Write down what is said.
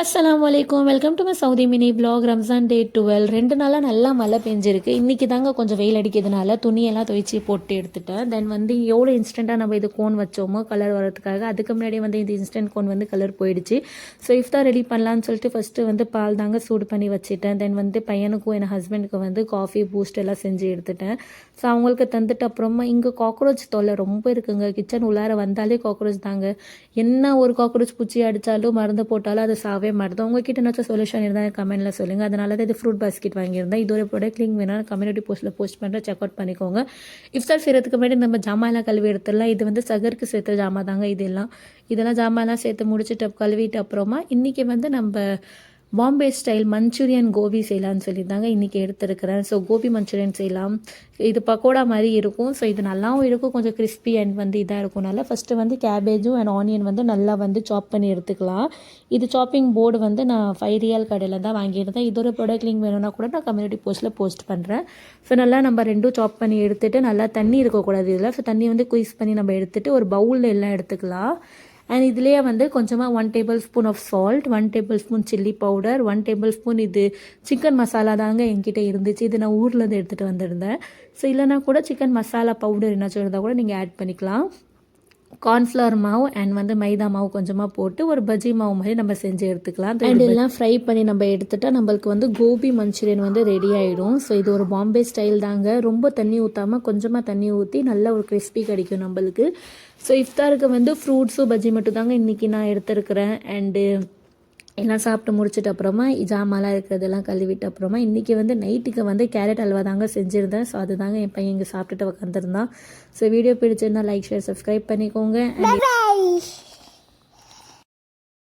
அஸ்ஸலாமு அலைக்கும். Welcome to my Saudi mini vlog. Ramzan day 12 2 நாளாக நல்லா மழை பெஞ்சிருக்கு. இன்றைக்கி தாங்க கொஞ்சம் வெயில் அடிக்கிறதுனால துணியெல்லாம் துவைச்சி போட்டு எடுத்துட்டேன். தென் வந்து எவ்வளோ இன்ஸ்டண்ட்டாக நம்ம இது கோன் வச்சோமோ கலர் வரதுக்காக, அதுக்கு முன்னாடியே வந்து இது இன்ஸ்டன்ட் கோன் வந்து கலர் போயிடுச்சு. ஸோ இஃப்தார் ரெடி பண்ணலான்னு சொல்லிட்டு ஃபஸ்ட்டு வந்து பால் தாங்க சூடு பண்ணி வச்சுட்டேன். தென் வந்து பையனுக்கும் என் ஹஸ்பண்டுக்கு வந்து காஃபி பூஸ்ட் எல்லாம் செஞ்சு எடுத்துட்டேன். ஸோ அவங்களுக்கு தந்துட்டு அப்புறமா இங்கே காக்ரோச் தொல்லை ரொம்ப இருக்குங்க. கிச்சன் உள்ளார வந்தாலே காக்ரோச் தாங்க. என்ன ஒரு காக்ரோச் பூச்சி அடித்தாலும் மருந்து போட்டாலும் அது சாவே மாட்டுது. உங்ககிட்ட ஏதாச்சும் சொல்யூஷன் இருந்தால் கமெண்ட்டில் சொல்லுங்கள். அதனால தான் இது ஃப்ரூட் பாஸ்கெட் வாங்கியிருந்தேன். இதோட ப்ராடக்ட் லிங்க் வேணால் கம்யூனிட்டி போஸ்ட்டில் போஸ்ட் பண்ணுறேன், செக் அவுட் பண்ணிக்கோங்க. இஃப்தார் செய்கிறதுக்கு முன்னாடி நம்ம ஜாமான்லாம் கழுவி எடுத்துடலாம். இது வந்து சகருக்கு சேர்த்த ஜாமா தாங்க. இதெல்லாம் ஜாமான்லாம் சேர்த்து முடிச்சுட்டு கழுவிட்டு அப்புறமா இன்றைக்கி வந்து நம்ம பாம்பே ஸ்டைல் மஞ்சூரியன் கோபி செய்யலான்னு சொல்லியிருந்தாங்க. இன்றைக்கி எடுத்துருக்கிறேன். ஸோ கோபி மஞ்சூரியன் செய்யலாம். இது பக்கோடா மாதிரி இருக்கும். ஸோ இது நல்லாவும் இருக்கும், கொஞ்சம் கிறிஸ்பி அண்ட் வந்து இதாக இருக்கும்னால ஃபஸ்ட்டு வந்து கேபேஜும் அண்ட் ஆனியன் வந்து நல்லா வந்து சாப் பண்ணி எடுத்துக்கலாம். இது சாப்பிங் போர்டு வந்து நான் 5 ரியால் கடையில் தான் வாங்கியிருந்தேன். இதோட ப்ராடக்ட் லிங்க் வேணும்னா கூட நான் கம்யூனிட்டி போஸ்ட்டில் போஸ்ட் பண்ணுறேன். ஸோ நல்லா நம்ம ரெண்டும் சாப் பண்ணி எடுத்துகிட்டு நல்லா தண்ணி இருக்கக்கூடாது இதில். ஸோ தண்ணி வந்து குயிஸ் பண்ணி நம்ம எடுத்துகிட்டு ஒரு பவுலில் எல்லாம் எடுத்துக்கலாம். அண்ட் இதுலேயே வந்து கொஞ்சமாக 1 table spoon of salt, 1 table spoon chilli powder, 1 table spoon இது சிக்கன் மசாலா தாங்க என்கிட்ட இருந்துச்சு. இது நான் ஊர்லேருந்து எடுத்துகிட்டு வந்திருந்தேன். ஸோ இல்லைனா கூட சிக்கன் மசாலா பவுடர் என்னாச்சும் இருந்தால் கூட நீங்கள் ஆட் பண்ணிக்கலாம். கார்ன்ஃப்ளவர் மாவு அண்ட் வந்து மைதா மாவு கொஞ்சமாக போட்டு ஒரு பஜ்ஜி மாவு மாதிரி நம்ம செஞ்சு எடுத்துக்கலாம். அண்ட் எல்லாம் ஃப்ரை பண்ணி நம்ம எடுத்துட்டா நம்மளுக்கு வந்து கோபி மஞ்சூரியன் வந்து ரெடி ஆகிடும். ஸோ இது ஒரு பாம்பே ஸ்டைல் தாங்க. ரொம்ப தண்ணி ஊற்றாமல் கொஞ்சமாக தண்ணி ஊற்றி நல்ல ஒரு கிறிஸ்பி கிடைக்கும் நம்மளுக்கு. ஸோ இஃப்தாருக்கு வந்து ஃப்ரூட்ஸும் பஜ்ஜி மட்டும் தாங்க இன்றைக்கி நான் எடுத்துருக்கிறேன். அண்டு எல்லாம் சாப்பிட்டு முடிச்சிட்டு அப்புறமா ஜாமான்லாம் இருக்கிறதெல்லாம் கழுவிட்டு அப்புறமா இன்றைக்கி வந்து நைட்டுக்கு வந்து கேரட் அல்வா தாங்க செஞ்சுருந்தேன். ஸோ அதுதாங்க என் பையன் இங்கே சாப்பிட்டுட்டு உட்காந்துருந்தான். ஸோ வீடியோ பிடிச்சிருந்தா லைக், ஷேர், சப்ஸ்கிரைப் பண்ணிக்கோங்க.